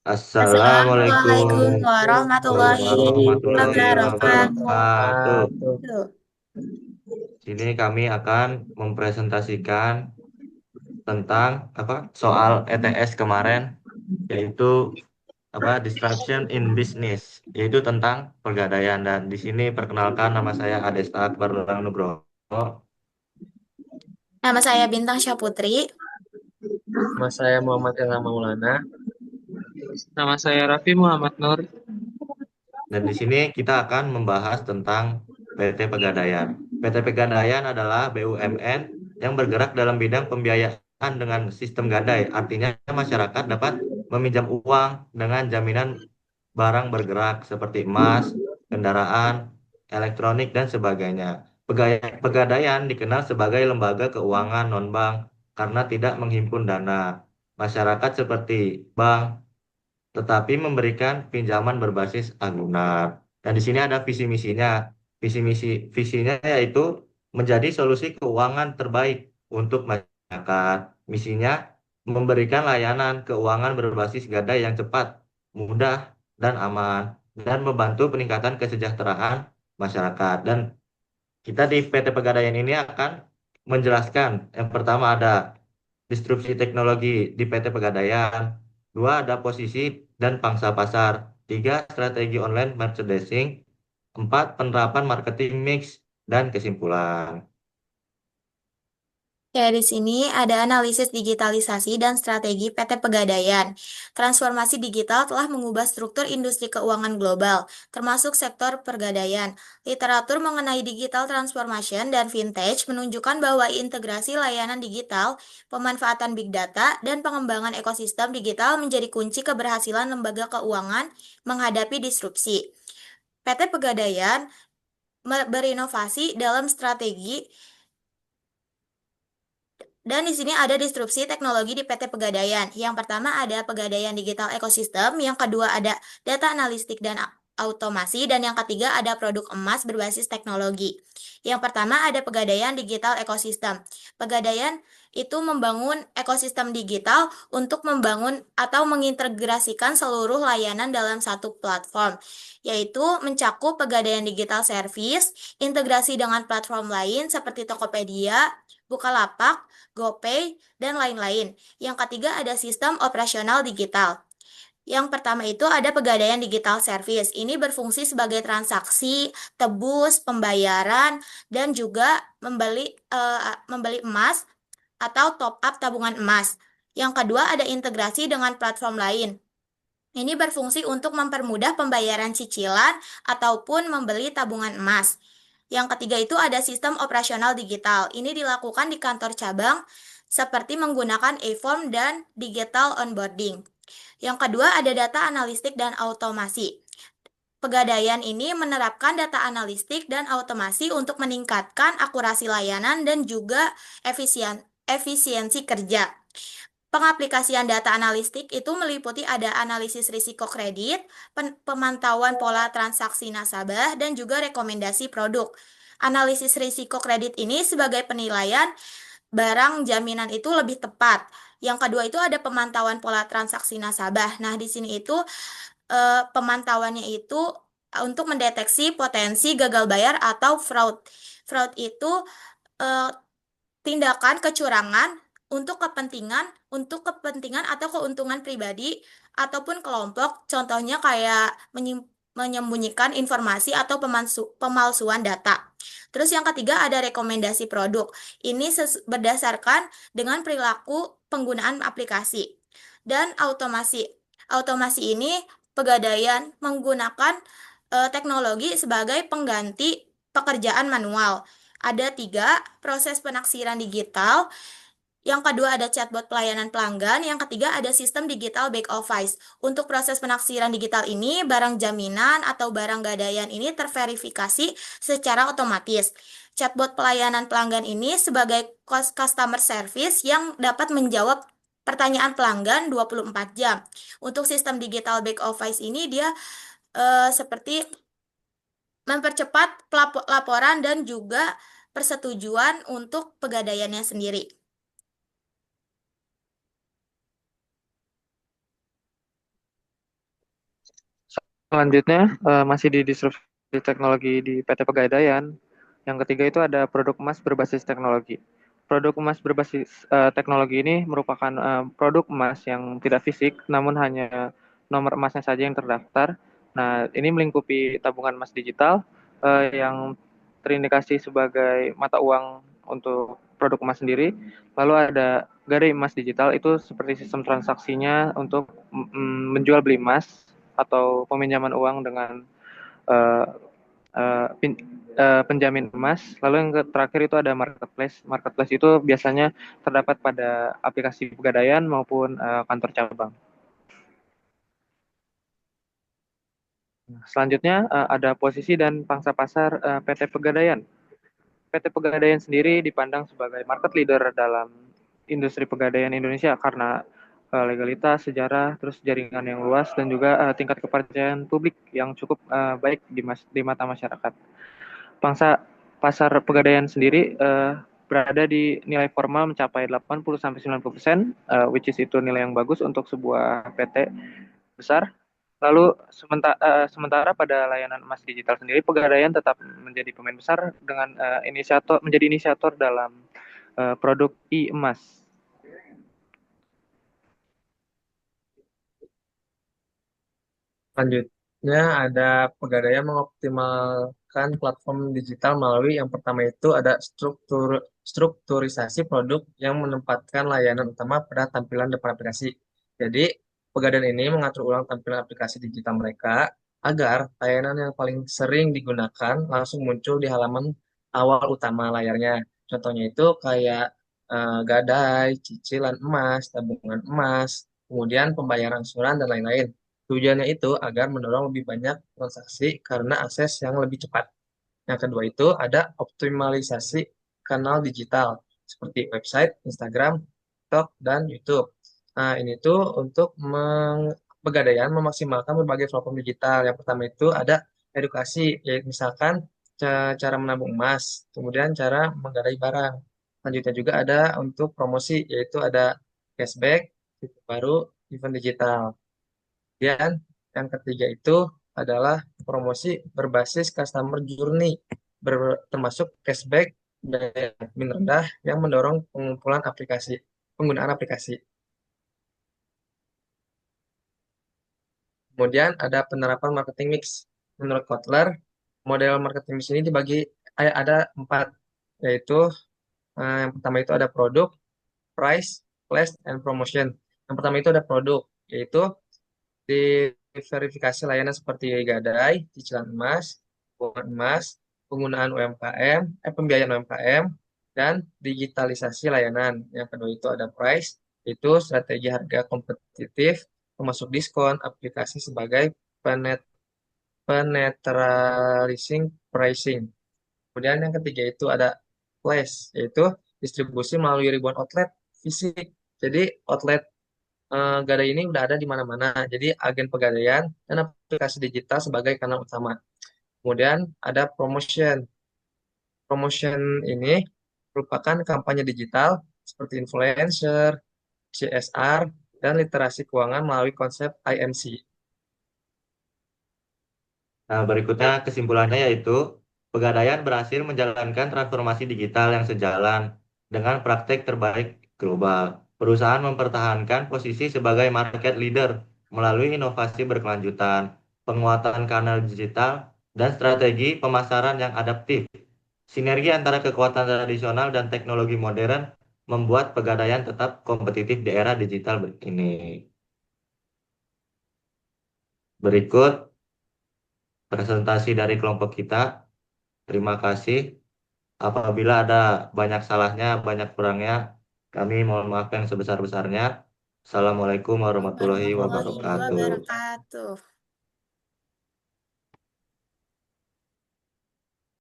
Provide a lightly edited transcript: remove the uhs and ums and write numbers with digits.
Assalamualaikum Assalamualaikum warahmatullahi warahmatullahi wabarakatuh. wabarakatuh. Sini kami akan mempresentasikan tentang soal ETS kemarin, yaitu disruption in business, yaitu tentang pegadaian. Dan di sini perkenalkan, nama saya Adesta Akbar Nugroho. Nama saya Bintang Syahputri. Nama saya Muhammad Ilham Maulana. Nama saya Raffi Muhammad Nur. Dan di sini kita akan membahas tentang PT Pegadaian. PT Pegadaian adalah BUMN yang bergerak dalam bidang pembiayaan dengan sistem gadai. Artinya masyarakat dapat meminjam uang dengan jaminan barang bergerak seperti emas, kendaraan, elektronik, dan sebagainya. Pegadaian dikenal sebagai lembaga keuangan non-bank karena tidak menghimpun dana masyarakat seperti bank, tetapi memberikan pinjaman berbasis agunan. Dan di sini ada visi misinya. Visinya yaitu menjadi solusi keuangan terbaik untuk masyarakat. Misinya memberikan layanan keuangan berbasis gadai yang cepat, mudah, dan aman, dan membantu peningkatan kesejahteraan masyarakat. Dan kita di PT Pegadaian ini akan menjelaskan, yang pertama ada disrupsi teknologi di PT Pegadaian, dua ada posisi dan pangsa pasar, tiga strategi online merchandising, empat penerapan marketing mix, dan kesimpulan. Ya, di sini ada analisis digitalisasi dan strategi PT Pegadaian. Transformasi digital telah mengubah struktur industri keuangan global, termasuk sektor pegadaian. Literatur mengenai digital transformation dan vintage menunjukkan bahwa integrasi layanan digital, pemanfaatan big data, dan pengembangan ekosistem digital menjadi kunci keberhasilan lembaga keuangan menghadapi disrupsi. PT Pegadaian berinovasi dalam strategi dan di sini ada disrupsi teknologi di PT Pegadaian. Yang pertama ada Pegadaian Digital Ekosistem, yang kedua ada data analistik dan automasi, dan yang ketiga ada produk emas berbasis teknologi. Yang pertama ada Pegadaian Digital Ekosistem. Pegadaian itu membangun ekosistem digital untuk membangun atau mengintegrasikan seluruh layanan dalam satu platform, yaitu mencakup Pegadaian Digital Service, integrasi dengan platform lain seperti Tokopedia, Bukalapak, GoPay, dan lain-lain. Yang ketiga ada sistem operasional digital. Yang pertama itu ada Pegadaian Digital Service. Ini berfungsi sebagai transaksi, tebus, pembayaran, dan juga membeli emas atau top up tabungan emas. Yang kedua ada integrasi dengan platform lain. Ini berfungsi untuk mempermudah pembayaran cicilan ataupun membeli tabungan emas. Yang ketiga itu ada sistem operasional digital. Ini dilakukan di kantor cabang seperti menggunakan e-form dan digital onboarding. Yang kedua ada data analistik dan automasi. Pegadaian ini menerapkan data analistik dan automasi untuk meningkatkan akurasi layanan dan juga efisiensi kerja. Pengaplikasian data analistik itu meliputi ada analisis risiko kredit, pemantauan pola transaksi nasabah, dan juga rekomendasi produk. Analisis risiko kredit ini sebagai penilaian barang jaminan itu lebih tepat. Yang kedua itu ada pemantauan pola transaksi nasabah. Nah, di sini itu pemantauannya itu untuk mendeteksi potensi gagal bayar atau fraud. Fraud itu eh, tindakan kecurangan untuk kepentingan atau keuntungan pribadi ataupun kelompok, contohnya kayak menyembunyikan informasi atau pemalsuan data. Terus yang ketiga ada rekomendasi produk. Ini berdasarkan dengan perilaku penggunaan aplikasi. Dan automasi. Automasi ini Pegadaian menggunakan teknologi sebagai pengganti pekerjaan manual. Ada tiga proses penaksiran digital. Yang kedua ada chatbot pelayanan pelanggan. Yang ketiga ada sistem digital back office. Untuk proses penaksiran digital ini, barang jaminan atau barang gadaian ini terverifikasi secara otomatis. Chatbot pelayanan pelanggan ini sebagai customer service yang dapat menjawab pertanyaan pelanggan 24 jam. Untuk sistem digital back office ini dia seperti mempercepat laporan dan juga persetujuan untuk pegadaiannya sendiri. Selanjutnya, masih di disrupsi teknologi di PT Pegadaian. Yang ketiga itu ada produk emas berbasis teknologi. Produk emas berbasis teknologi ini merupakan produk emas yang tidak fisik, namun hanya nomor emasnya saja yang terdaftar. Nah, ini melingkupi tabungan emas digital yang terindikasi sebagai mata uang untuk produk emas sendiri. Lalu ada gadai emas digital, itu seperti sistem transaksinya untuk menjual beli emas atau peminjaman uang dengan uh, penjamin emas. Lalu yang terakhir itu ada marketplace. Marketplace itu biasanya terdapat pada aplikasi pegadaian maupun kantor cabang. Selanjutnya ada posisi dan pangsa pasar PT Pegadaian. PT Pegadaian sendiri dipandang sebagai market leader dalam industri pegadaian Indonesia karena legalitas, sejarah, terus jaringan yang luas, dan juga tingkat kepercayaan publik yang cukup baik di mata masyarakat. Pangsa pasar pegadaian sendiri berada di nilai formal mencapai 80-90%, which is itu nilai yang bagus untuk sebuah PT besar. Lalu sementara pada layanan emas digital sendiri, Pegadaian tetap menjadi pemain besar dengan menjadi inisiator dalam produk e-emas. Selanjutnya ada Pegadaian mengoptimalkan platform digital melalui yang pertama itu ada strukturisasi produk yang menempatkan layanan utama pada tampilan depan aplikasi. Jadi, Pegadaian ini mengatur ulang tampilan aplikasi digital mereka agar layanan yang paling sering digunakan langsung muncul di halaman awal utama layarnya. Contohnya itu kayak gadai, cicilan emas, tabungan emas, kemudian pembayaran angsuran, dan lain-lain. Tujuannya itu agar mendorong lebih banyak transaksi karena akses yang lebih cepat. Yang kedua itu ada optimalisasi kanal digital seperti website, Instagram, TikTok, dan YouTube. Nah, ini tuh untuk Pegadaian memaksimalkan berbagai platform digital. Yang pertama itu ada edukasi, yaitu misalkan cara menabung emas, kemudian cara menggadai barang. Selanjutnya juga ada untuk promosi, yaitu ada cashback, fitur baru, event digital. Dan yang ketiga itu adalah promosi berbasis customer journey, termasuk cashback dan admin rendah yang mendorong penggunaan aplikasi. Kemudian ada penerapan marketing mix. Menurut Kotler, model marketing mix ini dibagi ada 4, yaitu yang pertama itu ada produk, price, place, and promotion. Yang pertama itu ada produk, yaitu di verifikasi layanan seperti gadai, cicilan emas, keuangan emas, penggunaan UMKM, pembiayaan UMKM, dan digitalisasi layanan. Yang kedua itu ada price, itu strategi harga kompetitif, termasuk diskon, aplikasi sebagai penet penetralising pricing. Kemudian yang ketiga itu ada place, yaitu distribusi melalui ribuan outlet fisik. Jadi outlet Gadai ini udah ada di mana-mana. Jadi agen pegadaian dan aplikasi digital sebagai kanal utama. Kemudian ada promotion. Promotion ini merupakan kampanye digital seperti influencer, CSR, dan literasi keuangan melalui konsep IMC. Nah, berikutnya kesimpulannya yaitu Pegadaian berhasil menjalankan transformasi digital yang sejalan dengan praktek terbaik global. Perusahaan mempertahankan posisi sebagai market leader melalui inovasi berkelanjutan, penguatan kanal digital, dan strategi pemasaran yang adaptif. Sinergi antara kekuatan tradisional dan teknologi modern membuat Pegadaian tetap kompetitif di era digital ini. Berikut presentasi dari kelompok kita. Terima kasih. Apabila ada banyak salahnya, banyak kurangnya, kami mohon maaf yang sebesar-besarnya. Assalamualaikum warahmatullahi Warahmatullahi wabarakatuh. wabarakatuh.